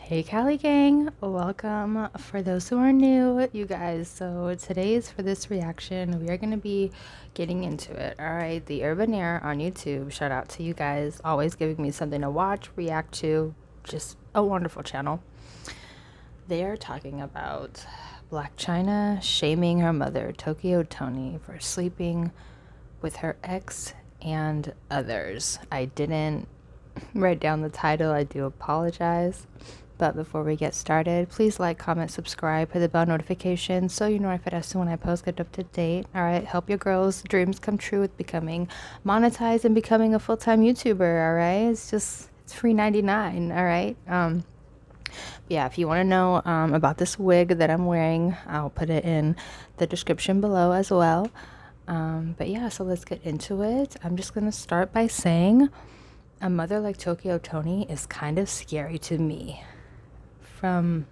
Hey Cali gang, welcome for those who are new, you guys. So today's for this reaction, we are going to be getting into it. All right, the Urban Air on YouTube. Shout out to you guys, always giving me something to watch, react to. Just a wonderful channel. They are talking about Blac Chyna shaming her mother, Toni, for sleeping with her ex and others. I didn't write down the title. I do apologize. But before we get started, please like, comment, subscribe, hit the bell notification so you know if it as soon when I post, get up to date. All right, help your girls' dreams come true with becoming monetized and becoming a full-time YouTuber. All right, it's free 99. All right. Yeah, if you want to know about this wig that I'm wearing, I'll put it in the description below as well. But yeah, so let's get into it. I'm just gonna start by saying a mother like Toni is kind of scary to me. From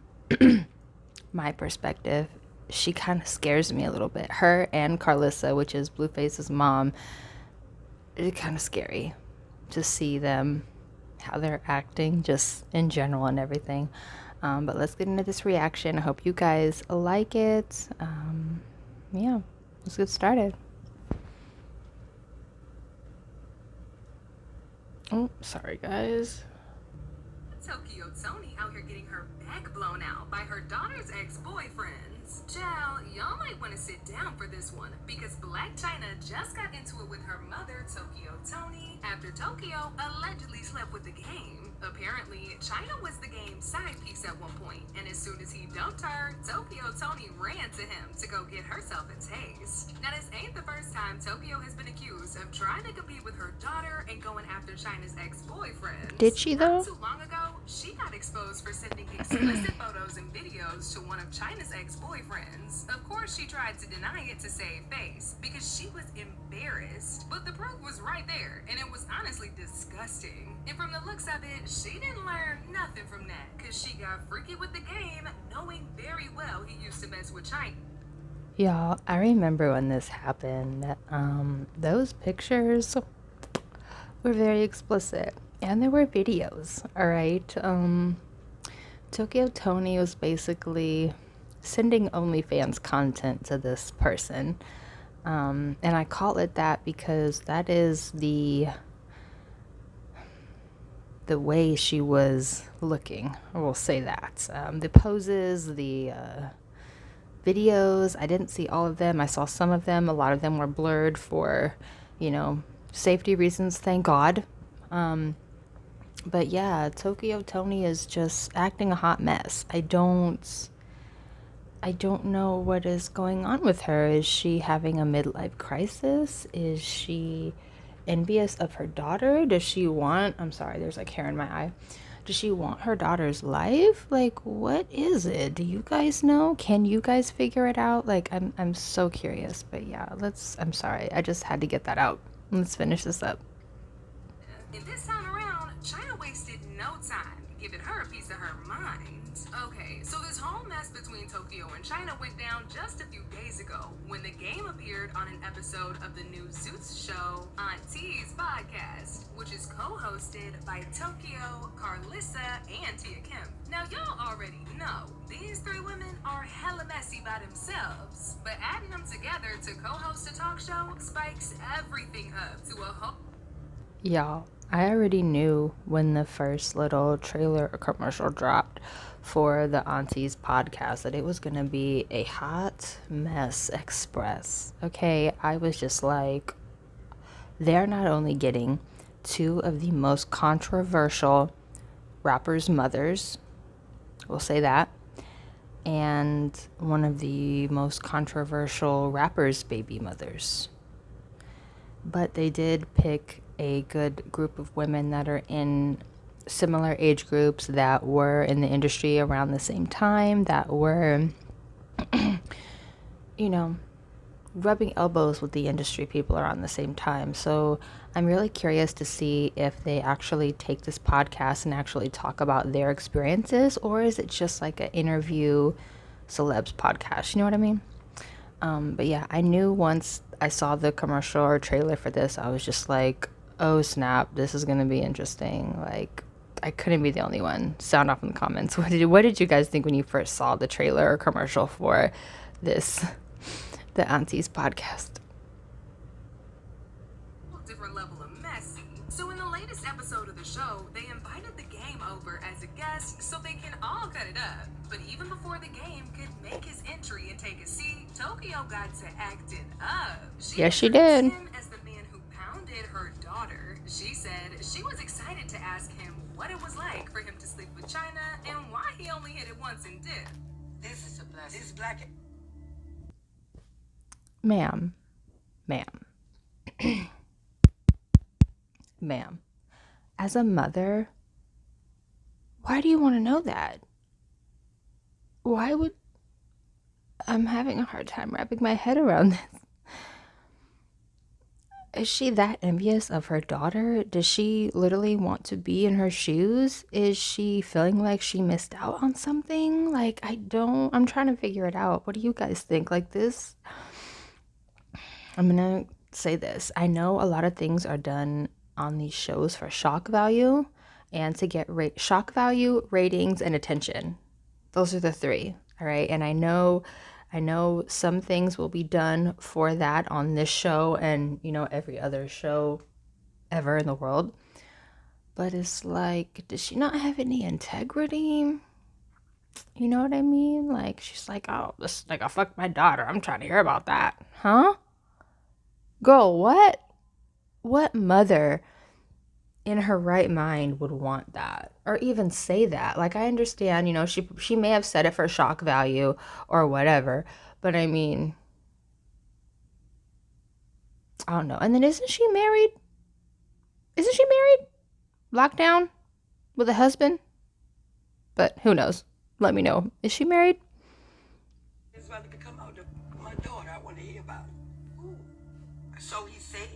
my perspective, she kind of scares me a little bit. Her and Carlissa, which is Blueface's mom, it's kind of scary to see them, how they're acting just in general and everything. But let's get into this reaction. I hope you guys like it. Yeah, let's get started. Oh, sorry guys. Toni out here getting her back blown out by her daughter's ex-boyfriends. Child, y'all might want to sit down for this one because Blac Chyna just got into it with her mother, Toni, after Tokyo allegedly slept with the game. Apparently, Chyna was the game's side piece at one point, and as soon as he dumped her, Toni ran to him to go get herself a taste. Now, this ain't the first time Tokyo has been accused of trying to compete with her daughter and going after Chyna's ex-boyfriend. Did she though? Not too long ago, she got exposed for sending explicit photos and videos to one of Chyna's ex-boyfriends. Of course, she tried to deny it to save face because she was embarrassed, but the proof was right there, and it was honestly disgusting. And from the looks of it, she didn't learn nothing from that because she got freaky with the game, knowing very well he used to mess with Chyna. Y'all, I remember when this happened, those pictures were very explicit, and there were videos, all right? Toni was basically sending OnlyFans content to this person, and I call it that because that is the way she was looking. I will say that. The poses, the videos, I didn't see all of them. I saw some of them. A lot of them were blurred for, safety reasons, thank God. But yeah, Toni is just acting a hot mess. I don't know what is going on with her. Is she having a midlife crisis? Is she envious of her daughter? Does she want, I'm sorry, there's like hair in my eye. Does she want her daughter's life? Like, what is it? Do you guys know? Can you guys figure it out? Like, I'm so curious. But yeah, I'm sorry, I just had to get that out. Let's finish this up. And this time around, Chyna wasted no time giving her a piece of her mind. Okay, so this whole mess between Tokyo and Chyna went down just a few days ago when the game appeared on an episode of the new Zeus show, Auntie's podcast, which is co-hosted by Tokyo, Carlissa, and Tia Kim. Now, y'all already know these three women are hella messy by themselves, but adding them together to co-host a talk show spikes everything up to a whole... Y'all, I already knew when the first little trailer or commercial dropped for the Auntie's podcast that it was going to be a hot mess express. Okay, I was just like, they're not only getting two of the most controversial rappers' mothers, we'll say that, and one of the most controversial rappers' baby mothers. But they did pick a good group of women that are in similar age groups, that were in the industry around the same time, that were, rubbing elbows with the industry people around the same time. So I'm really curious to see if they actually take this podcast and actually talk about their experiences, or is it just like an interview celebs podcast? You know what I mean? But yeah, I knew once I saw the commercial or trailer for this, I was just like, oh snap, this is gonna be interesting. Like, I couldn't be the only one. Sound off in the comments. What did you guys think when you first saw the trailer or commercial for this, the Auntie's podcast? Different level of messy. So in the latest episode of the show, they invited the game over as a guest so they can all cut it up. But even before the game could make his entry and take a seat, Tokyo got to acting up. Yes, she did. Him as the man who pounded her daughter. She said she was excited to ask him what it was like for him to sleep with Chyna and why he only hit it once and dipped. This is a blessing. This is Blac. Ma'am. As a mother, why do you want to know that? Why would... I'm having a hard time wrapping my head around this. Is she that envious of her daughter? Does she literally want to be in her shoes? Is she feeling like she missed out on something? Like, I'm trying to figure it out. What do you guys think? Like this, I'm gonna say this. I know a lot of things are done on these shows for shock value and to get shock value, ratings, and attention. Those are the three, all right? And I know some things will be done for that on this show and, every other show ever in the world. But it's like, does she not have any integrity? You know what I mean? Like, she's like, oh, this like I fucked my daughter. I'm trying to hear about that. Huh? Girl, what? What mother in her right mind would want that or even say that? Like, I understand, she may have said it for shock value or whatever, but I mean, I don't know. And then isn't she married? Locked down with a husband? But who knows? Let me know. Is she married? It's about to come out to my daughter. I want to hear about it. Ooh. So he said.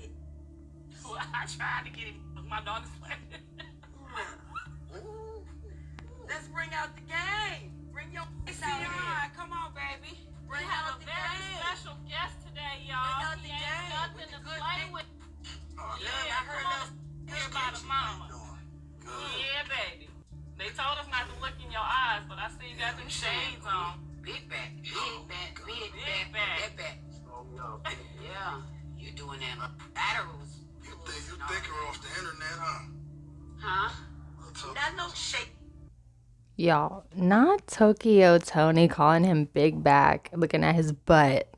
Well, I tried to get him my daughter's pregnant. Let's bring out the game. Bring your face out here. Come on, baby. Bring out the game. We have a very special guest today, y'all. He ain't nothing to play with. Yeah, I heard hear about his mama. Yeah, baby. They told us not to look in your eyes, but I see you got them shades on. Big back. Yeah, you doing that. Batteries. You think her off the internet, huh? Huh? Not no shake. Y'all, not Tokyo Toni calling him big back, looking at his butt.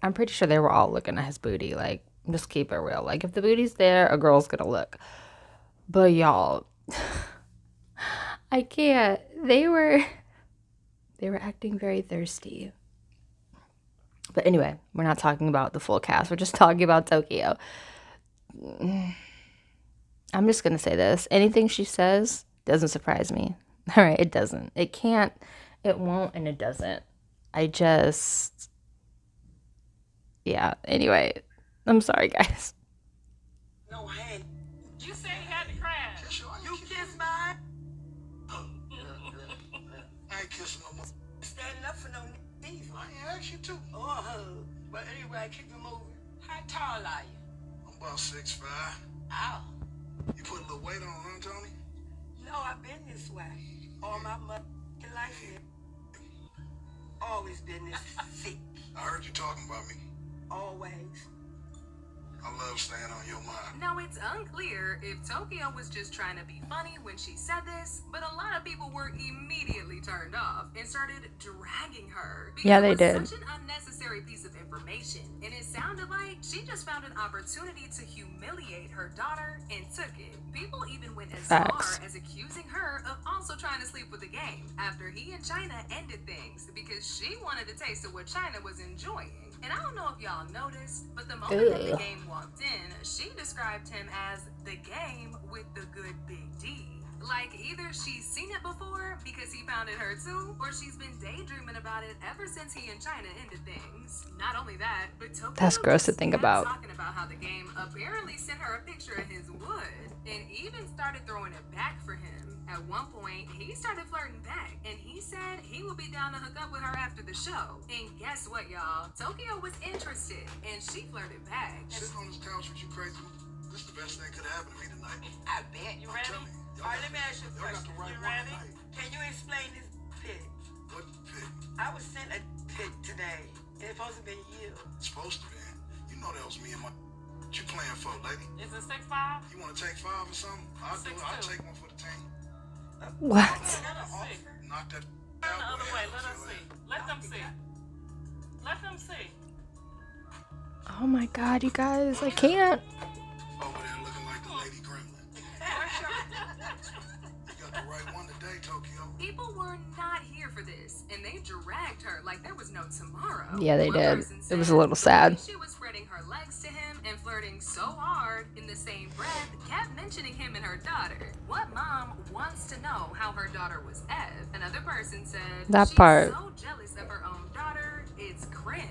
I'm pretty sure they were all looking at his booty. Like, just keep it real. Like, if the booty's there, a girl's gonna look. But y'all, I can't. They were acting very thirsty. But anyway, we're not talking about the full cast. We're just talking about Tokyo. I'm just gonna say this. Anything she says doesn't surprise me. All right, it doesn't. It can't. It won't, and it doesn't. Yeah. Anyway, I'm sorry, guys. No hand. You say you had to crash. You kiss mine. I ain't kissing no more. Standing up for no knees. I ain't asked you to. But anyway, keep it moving. How tall are you? I'm about 6'5". Ow. You put a little weight on, huh, Toni? No, I've been this way. All my life here. Always been this thick. I heard you talking about me. Always. I love staying on your mind. Now, it's unclear if Tokyo was just trying to be funny when she said this, but a lot of people were immediately turned off and started dragging her. Yeah, they did. It was such an unnecessary piece of information, and it sounded like she just found an opportunity to humiliate her daughter and took it. People even went as far as accusing her of also trying to sleep with the game after he and Chyna ended things because she wanted a taste of what Chyna was enjoying. And I don't know if y'all noticed, but the moment that the game walked in, she described him as the game with the good big D. Like, either she's seen it before because he pounded her too, or she's been daydreaming about it ever since he and Chyna ended things. Not only that, but Tokyo That's gross to think about. Talking about how the game apparently sent her a picture of his wood and even started throwing it back for him. At one point, he started flirting back, and he said he would be down to hook up with her after the show. And guess what, y'all? Tokyo was interested, and she flirted back. Sitting on this couch with you crazy. This is the best thing could have happened to me tonight. I bet. You ready? Tell me. All right, let me ask you a question. Right, You ready? Can you explain this pic? What pick? I was sent a pic today. It's supposed to be you. It's supposed to be. You know that was me and my. What you playing for, lady? Is it 6'5"? You want to take 5 or something? I'll do it. I'll take one for the team. What? Let us see. Knock that. Turn the other way. Let us see. Let them see. Let them see. Oh my god, you guys, I can't. Over there looking like the Lady Gremlin. You got the right one today, Tokyo. People were not here for this, and they dragged her like there was no tomorrow. Yeah, they One did. person It was said a little the way sad. She was spreading her legs to him and flirting so hard in the same breath, kept mentioning him and her daughter. What mom wants to know how her daughter was Ev? Another person said That she's part. so jealous of her own daughter, it's cringe.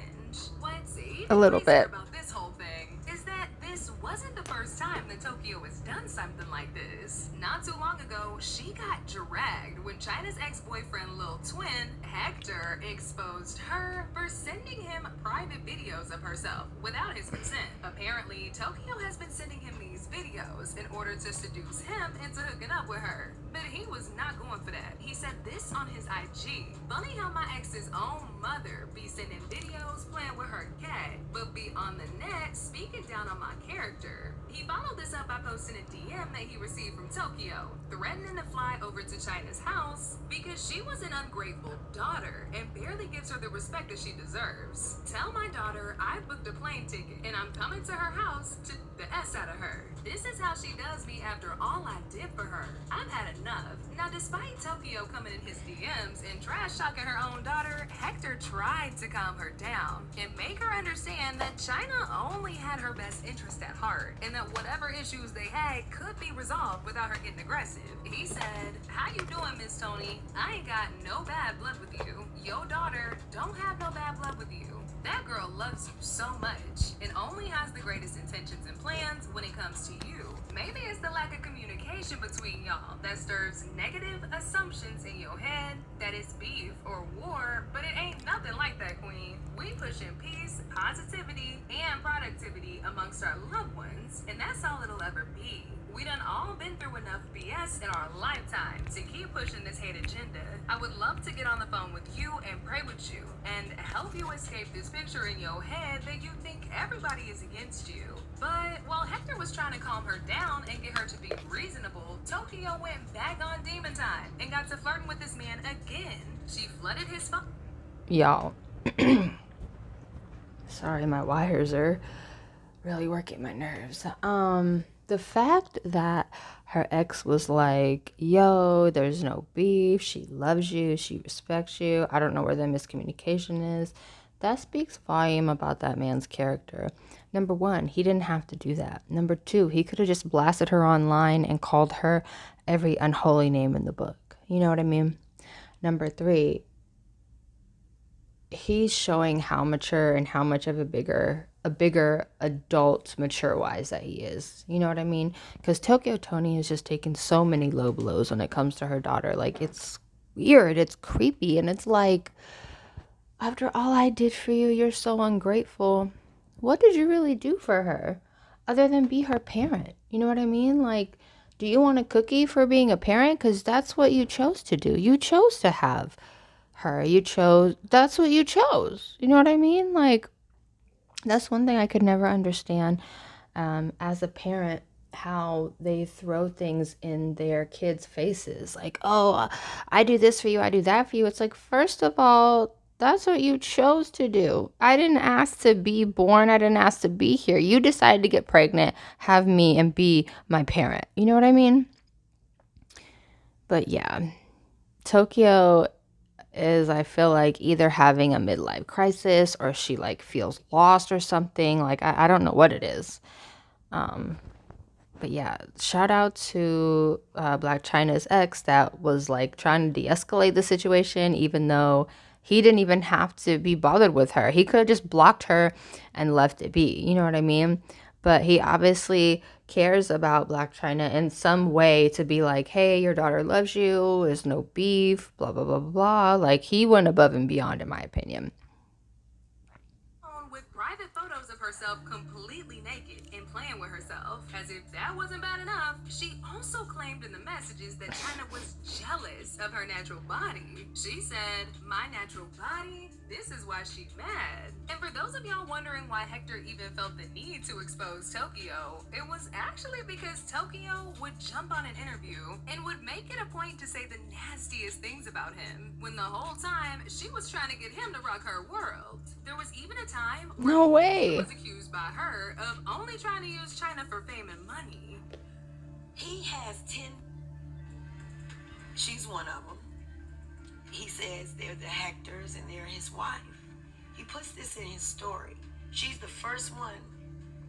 What's even A little crazier bit. about this whole thing is that this wasn't the first time that Tokyo has done something like this. Not too long ago, she got dragged when Chyna's ex-boyfriend Lil Twin, Hector, exposed her for sending him private videos of herself without his consent. Apparently, Tokyo has been sending him these videos in order to seduce him into hooking up with her. But he was not going for that. He said this on his IG. Funny how my ex's own mother be sending videos playing with her cat, but be on the net speaking down on my character. He followed this up by posting a DM that he received from Tokyo, threatening to fly over to Chyna's house because she was an ungrateful daughter and barely gives her the respect that she deserves. Tell my daughter I booked a plane ticket and I'm coming to her house to the S out of her. This is how she does me after all I did for her. I've had enough. Now, despite Tokyo coming in his DMs and trash talking her own daughter, Hector tried to calm her down and make her understand that Chyna only had her best interest at heart and that whatever issues they had could be resolved without her getting aggressive. He said, "How you doing, Miss Toni? I ain't got no bad blood with you. Your daughter don't have no bad blood with you. That girl loves you so much and only has the greatest intentions and plans when it comes to you. Maybe it's the lack of communication between y'all that stirs negative assumptions in your head that it's beef or war, but it ain't nothing like that, queen. We pushing peace, positivity, and productivity amongst our loved ones, and that's all it'll ever be. We done all been through enough BS in our lifetime to keep pushing this hate agenda. I would love to get on the phone with you and pray with you and help you escape this picture in your head that you think everybody is against you." But while Hector was trying to calm her down and get her to be reasonable, Tokyo went back on demon time and got to flirting with this man again. She flooded his phone. Y'all. Sorry, my wires are really working my nerves. The fact that her ex was like, yo, there's no beef, she loves you, she respects you, I don't know where the miscommunication is, that speaks volume about that man's character. Number one, he didn't have to do that. Number two, he could have just blasted her online and called her every unholy name in the book. You know what I mean? Number three, he's showing how mature and how much of a bigger adult, mature wise that he is. You know what I mean? Because Tokyo Toni has just taken so many low blows when it comes to her daughter. Like, it's weird, it's creepy, and it's like, after all I did for you, you're so ungrateful. What did you really do for her other than be her parent? You know what I mean? Like, do you want a cookie for being a parent? Because that's what you chose to do. You chose to have her. That's what you chose. You know what I mean? Like, that's one thing I could never understand as a parent, how they throw things in their kids' faces. Like, oh, I do this for you, I do that for you. It's like, first of all, that's what you chose to do. I didn't ask to be born. I didn't ask to be here. You decided to get pregnant, have me, and be my parent. You know what I mean? But yeah, Tokyo is, I feel like, either having a midlife crisis or she like feels lost or something. Like, I don't know what it is. But yeah, shout out to Blac Chyna's ex that was like trying to de-escalate the situation, even though he didn't even have to be bothered with her. He could have just blocked her and left it be. You know what I mean? But he obviously cares about Blac Chyna in some way to be like, hey, your daughter loves you, there's no beef, blah, blah, blah, blah, blah. Like, he went above and beyond, in my opinion. With private photos of herself completely naked and playing with herself. As if that wasn't bad enough, she also claimed in the messages that Chyna was jealous of her natural body. She said, "My natural body? This is why she's mad." And for those of y'all wondering why Hector even felt the need to expose Tokyo, it was actually because Tokyo would jump on an interview and would make it a point to say the nastiest things about him, when the whole time she was trying to get him to rock her world. There was even a time where No he way. was accused by her of only trying to use Chyna for fame and money. He has 10. She's one of them. He says they're the Hectors and they're his wife. He puts this in his story. She's the first one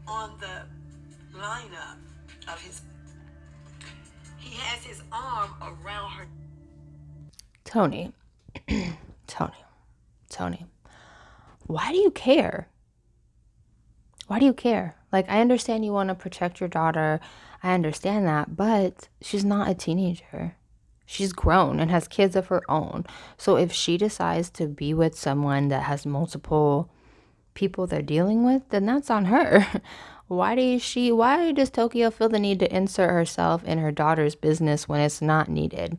on the lineup of his. He has his arm around her. Toni. Toni. Why do you care? Why do you care? Like, I understand you want to protect your daughter. I understand that, but she's not a teenager. She's grown and has kids of her own. So if she decides to be with someone that has multiple people they're dealing with, then that's on her. Why does Tokyo feel the need to insert herself in her daughter's business when it's not needed?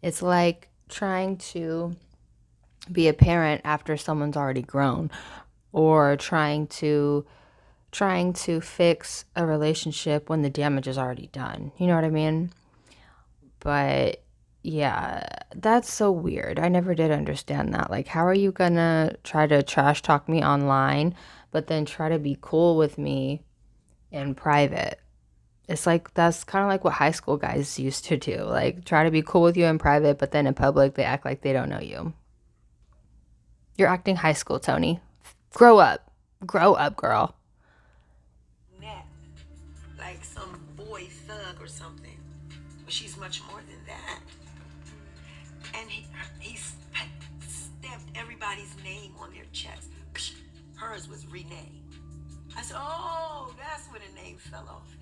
It's like trying to be a parent after someone's already grown, or trying to fix a relationship when the damage is already done. You know what I mean? But yeah, that's so weird. I never did understand that. Like, how are you gonna try to trash talk me online, but then try to be cool with me in private? It's like, that's kind of like what high school guys used to do. Like, try to be cool with you in private, but then in public, they act like they don't know you. You're acting high school, Toni. Grow up. Grow up, girl. Like some boy thug or something. But she's much more than that. And he stamped everybody's name on their chest. Hers was Renee. I said, oh, that's where the name fell off.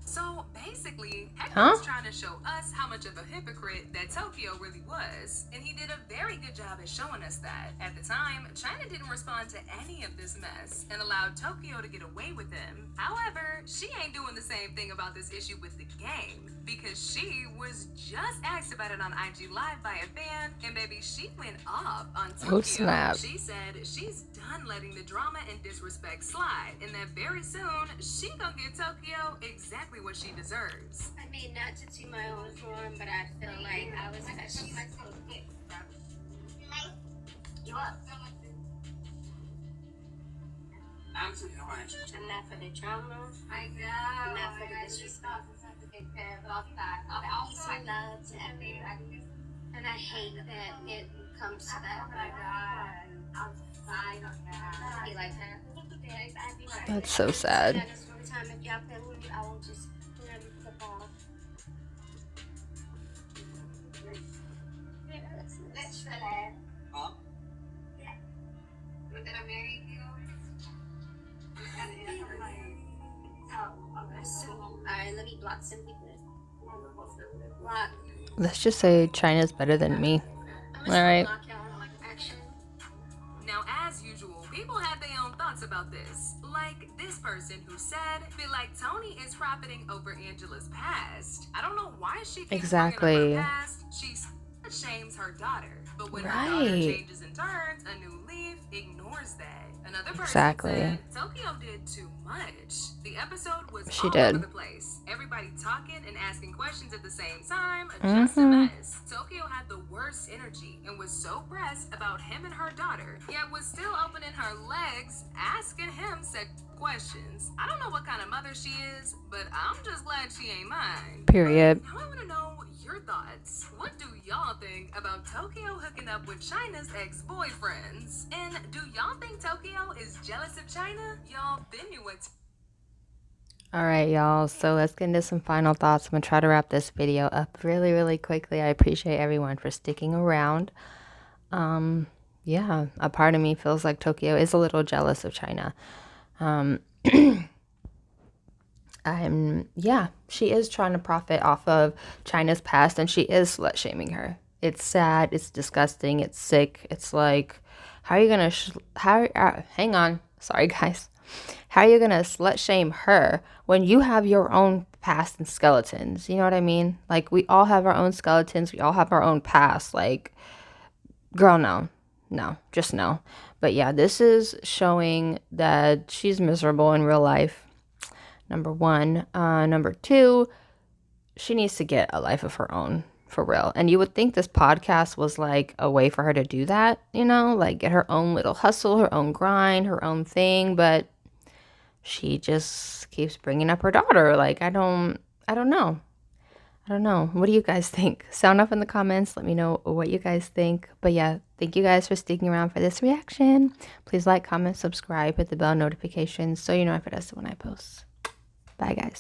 So basically, Hector was trying to show us how much of a hypocrite that Tokyo really was, and he did a very good job at showing us that. At the time, Chyna didn't respond to any of this mess and allowed Tokyo to get away with him. However, she ain't doing the same thing about this issue with the game, because she was just asked about it on IG Live by a fan, and baby, she went off on Tokyo. Oh, snap. She said she's done letting the drama and disrespect slide, and that very soon, she gonna give Tokyo exactly what she deserves. I mean, not to toot my own horn, but I feel like I was touching myself. You up? I'm not for the drama. I know. I'm not for the disrespect. Peace and love to everybody. And I hate that it comes to that. Oh my God. Be like that. That's so sad. Just one time, if y'all play with me, I will just flip off. Let's try that. Huh? Yeah. We're gonna marry you. Alright, let me block some people. Block. Let's just say Chyna's better than me. Alright. Now, as usual, people had their own thoughts about this. Like this person who said, feel like Toni is profiting over Angela's past. I don't know why she keeps Exactly. bringing up her past. She shames her daughter. But when her daughter changes and turns a new leaf, ignores that. Another person said Tokyo did too much. The episode was all over the place. Everybody talking and asking questions at the same time. Just a mess. Tokyo had the worst energy and was so pressed about him and her daughter, yet was still opening her legs, asking him questions. I don't know what kind of mother she is, but I'm just glad she ain't mine. Period. Now I want to know your thoughts. What do y'all think about Tokyo hooking up with Chyna's ex-boyfriends? And do y'all think Tokyo is jealous of Chyna? Y'all been knew what. All right, y'all. So let's get into some final thoughts. I'm going to try to wrap this video up really, really quickly. I appreciate everyone for sticking around. Yeah, a part of me feels like Tokyo is a little jealous of Chyna. Yeah, she is trying to profit off of Chyna's past, and she is slut shaming her. It's sad, it's disgusting, it's sick. It's like, how are you gonna hang on, sorry guys, How are you gonna slut shame her when you have your own past and skeletons? You know what I mean? Like, we all have our own skeletons. We all have our own past. Like, girl, no. No, just no. But yeah, this is showing that she's miserable in real life. Number one. Number two, she needs to get a life of her own, for real. And you would think this podcast was like a way for her to do that, you know, like get her own little hustle, her own grind, her own thing. But she just keeps bringing up her daughter. Like, I don't know. I don't know. What do you guys think? Sound off in the comments. Let me know what you guys think. But yeah, thank you guys for sticking around for this reaction. Please like, comment, subscribe, hit the bell notifications so you know if it is when I post. Bye, guys.